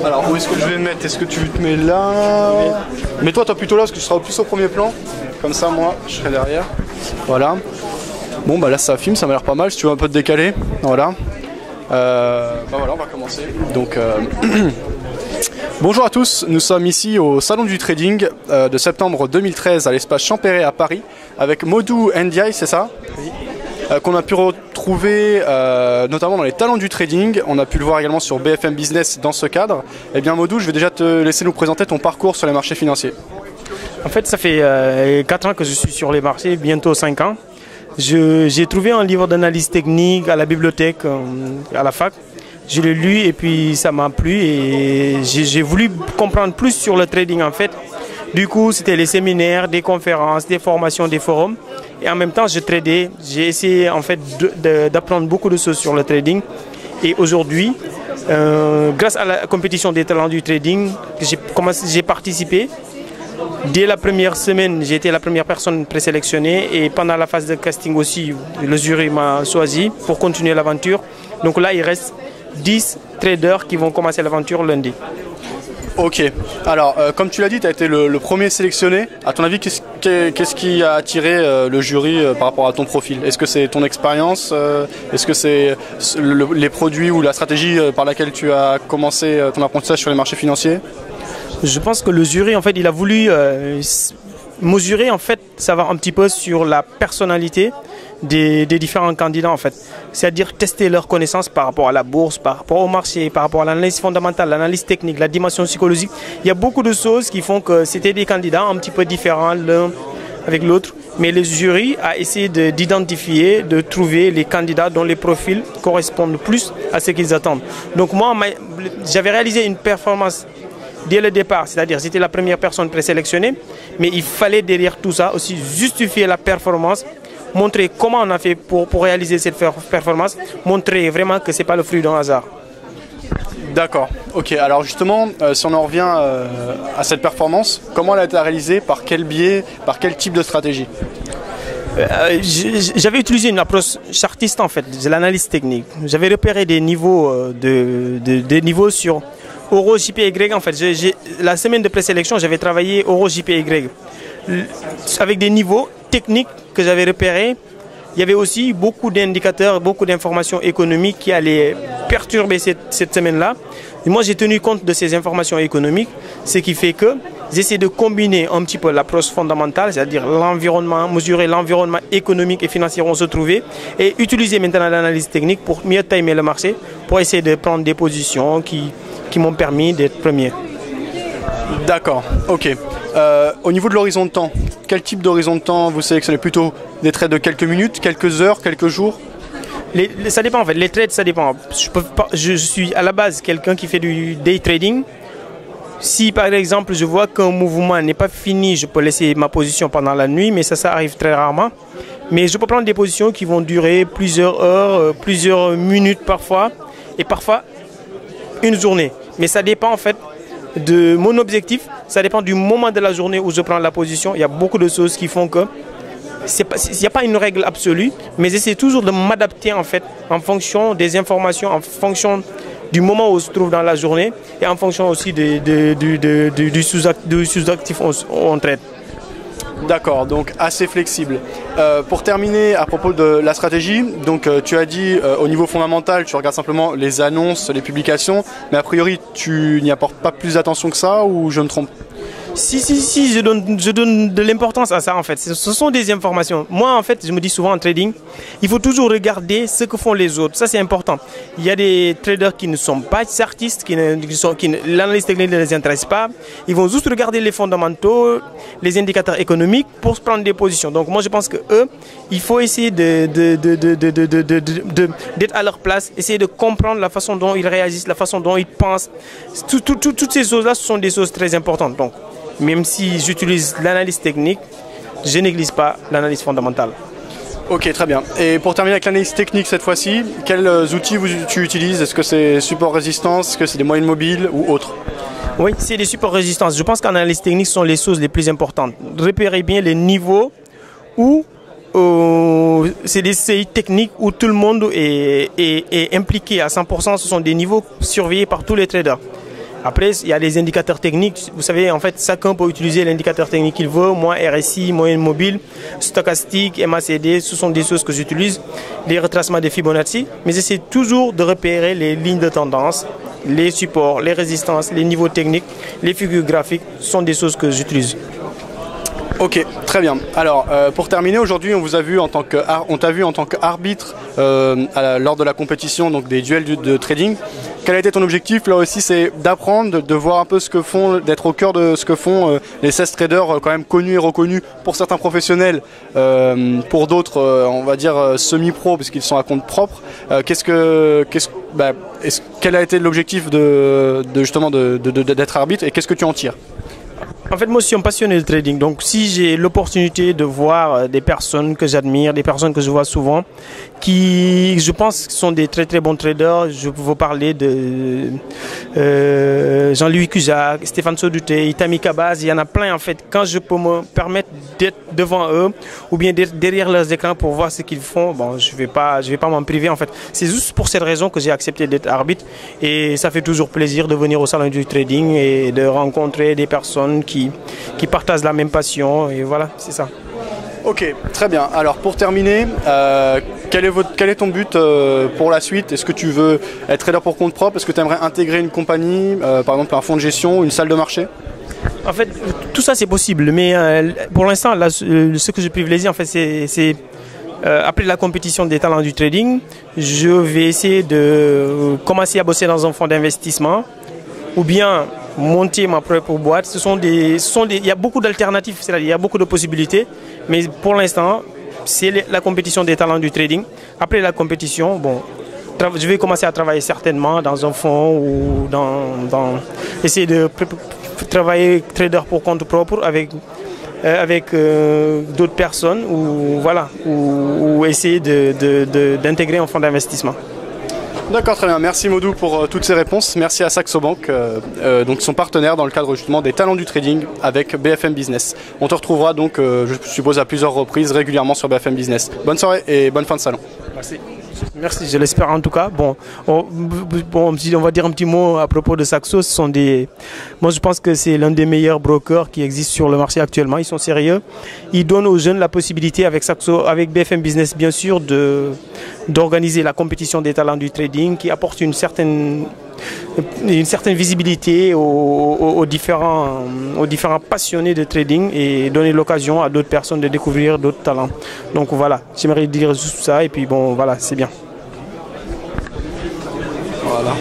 Alors, où est-ce que je vais me mettre? Est-ce que tu te mets là? Mets-toi plutôt là, parce que tu seras plus au premier plan. Comme ça, moi, je serai derrière. Voilà. Bon, bah là, ça filme, ça m'a l'air pas mal. Si tu veux un peu te décaler. Voilà. Bah voilà, on va commencer. Donc, bonjour à tous. Nous sommes ici au Salon du Trading de septembre 2013 à l'espace Champéret à Paris avec Modou Ndiaye, c'est ça? Oui. Qu'on a pu retrouver notamment dans les talents du trading. On a pu le voir également sur BFM Business dans ce cadre. Eh bien Modou, je vais déjà te laisser nous présenter ton parcours sur les marchés financiers. En fait, ça fait 4 ans que je suis sur les marchés, bientôt 5 ans. J'ai trouvé un livre d'analyse technique à la bibliothèque, à la fac. Je l'ai lu et puis ça m'a plu et j'ai voulu comprendre plus sur le trading en fait. Du coup, c'était les séminaires, des conférences, des formations, des forums. Et en même temps, je tradais. J'ai essayé en fait d'apprendre beaucoup de choses sur le trading. Et aujourd'hui, grâce à la compétition des talents du trading, j'ai participé. Dès la première semaine, j'ai été la première personne présélectionnée. Et pendant la phase de casting aussi, le jury m'a choisi pour continuer l'aventure. Donc là, il reste 10 traders qui vont commencer l'aventure lundi. Ok, alors comme tu l'as dit, tu as été le premier sélectionné. À ton avis, qu'est-ce qui a attiré le jury par rapport à ton profil? Est-ce que c'est ton expérience? Est-ce que c'est les produits ou la stratégie par laquelle tu as commencé ton apprentissage sur les marchés financiers? Je pense que le jury, en fait, il a voulu mesurer, en fait, savoir un petit peu sur la personnalité des différents candidats en fait, c'est-à-dire tester leurs connaissances par rapport à la bourse, par rapport au marché, par rapport à l'analyse fondamentale, l'analyse technique, la dimension psychologique. Il y a beaucoup de choses qui font que c'était des candidats un petit peu différents l'un avec l'autre, mais le jury a essayé d'identifier, de trouver les candidats dont les profils correspondent plus à ce qu'ils attendent. Donc moi, j'avais réalisé une performance dès le départ, c'est-à-dire j'étais la première personne présélectionnée, mais il fallait derrière tout ça aussi justifier la performance, montrer comment on a fait pour réaliser cette performance, montrer vraiment que ce n'est pas le fruit d'un hasard. D'accord, ok. Alors justement, si on en revient à cette performance, comment elle a été réalisée, par quel biais, par quel type de stratégie? J'avais utilisé une approche chartiste en fait, de l'analyse technique. J'avais repéré des niveaux, des niveaux sur Euro JPY en fait. La semaine de présélection, j'avais travaillé Euro JPY avec des niveaux techniques que j'avais repérés. Il y avait aussi beaucoup d'indicateurs, beaucoup d'informations économiques qui allaient perturber cette semaine-là. Et moi, j'ai tenu compte de ces informations économiques, ce qui fait que j'essaie de combiner un petit peu l'approche fondamentale, c'est-à-dire l'environnement, mesurer l'environnement économique et financier où on se trouvait, et utiliser maintenant l'analyse technique pour mieux timer le marché, pour essayer de prendre des positions qui m'ont permis d'être premier. D'accord, ok. Au niveau de l'horizon de temps, quel type d'horizon de temps vous sélectionnez? Plutôt des trades de quelques minutes, quelques heures, quelques jours? Ça dépend en fait, les trades ça dépend. Je suis à la base quelqu'un qui fait du day trading. Si par exemple je vois qu'un mouvement n'est pas fini, je peux laisser ma position pendant la nuit, mais ça arrive très rarement. Mais je peux prendre des positions qui vont durer plusieurs heures, plusieurs minutes parfois, et parfois une journée. Mais ça dépend en fait de mon objectif, ça dépend du moment de la journée où je prends la position. Il y a beaucoup de choses qui font que il n'y a pas une règle absolue, mais j'essaie toujours de m'adapter en fait en fonction des informations, en fonction du moment où on se trouve dans la journée et en fonction aussi du sous-actif où on traite. D'accord, donc assez flexible. Pour terminer, à propos de la stratégie, donc tu as dit au niveau fondamental, tu regardes simplement les annonces, les publications, mais a priori tu n'y apportes pas plus d'attention que ça, ou je me trompe? Si, je donne de l'importance à ça en fait. Ce sont des informations. Moi en fait, je me dis souvent en trading, il faut toujours regarder ce que font les autres. Ça c'est important. Il y a des traders qui ne sont pas artistes, l'analyse technique ne les intéresse pas. Ils vont juste regarder les fondamentaux, les indicateurs économiques pour se prendre des positions. Donc moi je pense que eux, il faut essayer d'être à leur place, essayer de comprendre la façon dont ils réagissent, la façon dont ils pensent. Toutes ces choses-là, ce sont des choses très importantes. Donc, même si j'utilise l'analyse technique, je néglige pas l'analyse fondamentale. Ok, très bien. Et pour terminer avec l'analyse technique cette fois-ci, quels outils tu utilises? Est-ce que c'est support résistance? Est-ce que c'est des moyennes mobiles ou autres? Oui, c'est des supports résistance. Je pense qu'en analyse technique, ce sont les choses les plus importantes. Repérez bien les niveaux où c'est des séries techniques où tout le monde est impliqué à 100%. Ce sont des niveaux surveillés par tous les traders. Après, il y a des indicateurs techniques. Vous savez, en fait, chacun peut utiliser l'indicateur technique qu'il veut. Moi, RSI, moyenne mobile, stochastique, MACD, ce sont des choses que j'utilise. Les retracements des Fibonacci. Mais j'essaie toujours de repérer les lignes de tendance, les supports, les résistances, les niveaux techniques, les figures graphiques. Ce sont des choses que j'utilise. Ok, très bien. Alors, pour terminer, aujourd'hui, on t'a vu en tant qu'arbitre lors de la compétition, donc des duels de trading. Quel a été ton objectif? Là aussi, c'est d'apprendre, de voir un peu ce que font, d'être au cœur de ce que font les 16 traders quand même connus et reconnus, pour certains professionnels, pour d'autres, on va dire semi-pro, parce qu'ils sont à compte propre. Quel a été l'objectif justement d'être arbitre et qu'est-ce que tu en tires? En fait, moi, je suis un passionné de trading. Donc, si j'ai l'opportunité de voir des personnes que j'admire, des personnes que je vois souvent, qui, je pense, sont des très très bons traders, je peux vous parler de Jean-Louis Cusack, Stéphane Sodouté, Itami Kabaz, il y en a plein en fait. Quand je peux me permettre d'être devant eux ou bien d'être derrière leurs écrans pour voir ce qu'ils font, bon, je vais pas m'en priver en fait. C'est juste pour cette raison que j'ai accepté d'être arbitre et ça fait toujours plaisir de venir au salon du trading et de rencontrer des personnes qui partagent la même passion et voilà, c'est ça. Ok, très bien. Alors pour terminer, quel est ton but pour la suite? Est-ce que tu veux être trader pour compte propre? Est-ce que tu aimerais intégrer une compagnie, par exemple un fonds de gestion, une salle de marché? En fait, tout ça c'est possible, mais pour l'instant, ce que je privilégie en fait, c'est après la compétition des talents du trading, je vais essayer de commencer à bosser dans un fonds d'investissement ou bien monter ma propre boîte. Il y a beaucoup d'alternatives, c'est-à-dire il y a beaucoup de possibilités, mais pour l'instant, c'est la compétition des talents du trading. Après la compétition, bon, je vais commencer à travailler certainement dans un fonds ou essayer de travailler trader pour compte propre avec d'autres personnes ou voilà, ou essayer d'intégrer un fonds d'investissement. D'accord, très bien. Merci Modou pour toutes ces réponses. Merci à Saxo Bank, donc son partenaire dans le cadre justement des talents du trading avec BFM Business. On te retrouvera donc, je suppose, à plusieurs reprises régulièrement sur BFM Business. Bonne soirée et bonne fin de salon. Merci. Merci, je l'espère en tout cas. Bon, on va dire un petit mot à propos de Saxo. Moi, je pense que c'est l'un des meilleurs brokers qui existent sur le marché actuellement. Ils sont sérieux. Ils donnent aux jeunes la possibilité avec Saxo, avec BFM Business, bien sûr, d'organiser la compétition des talents du trading qui apporte une certaine visibilité aux différents passionnés de trading et donner l'occasion à d'autres personnes de découvrir d'autres talents. Donc voilà, j'aimerais dire juste ça et puis bon, voilà, c'est bien. Voilà.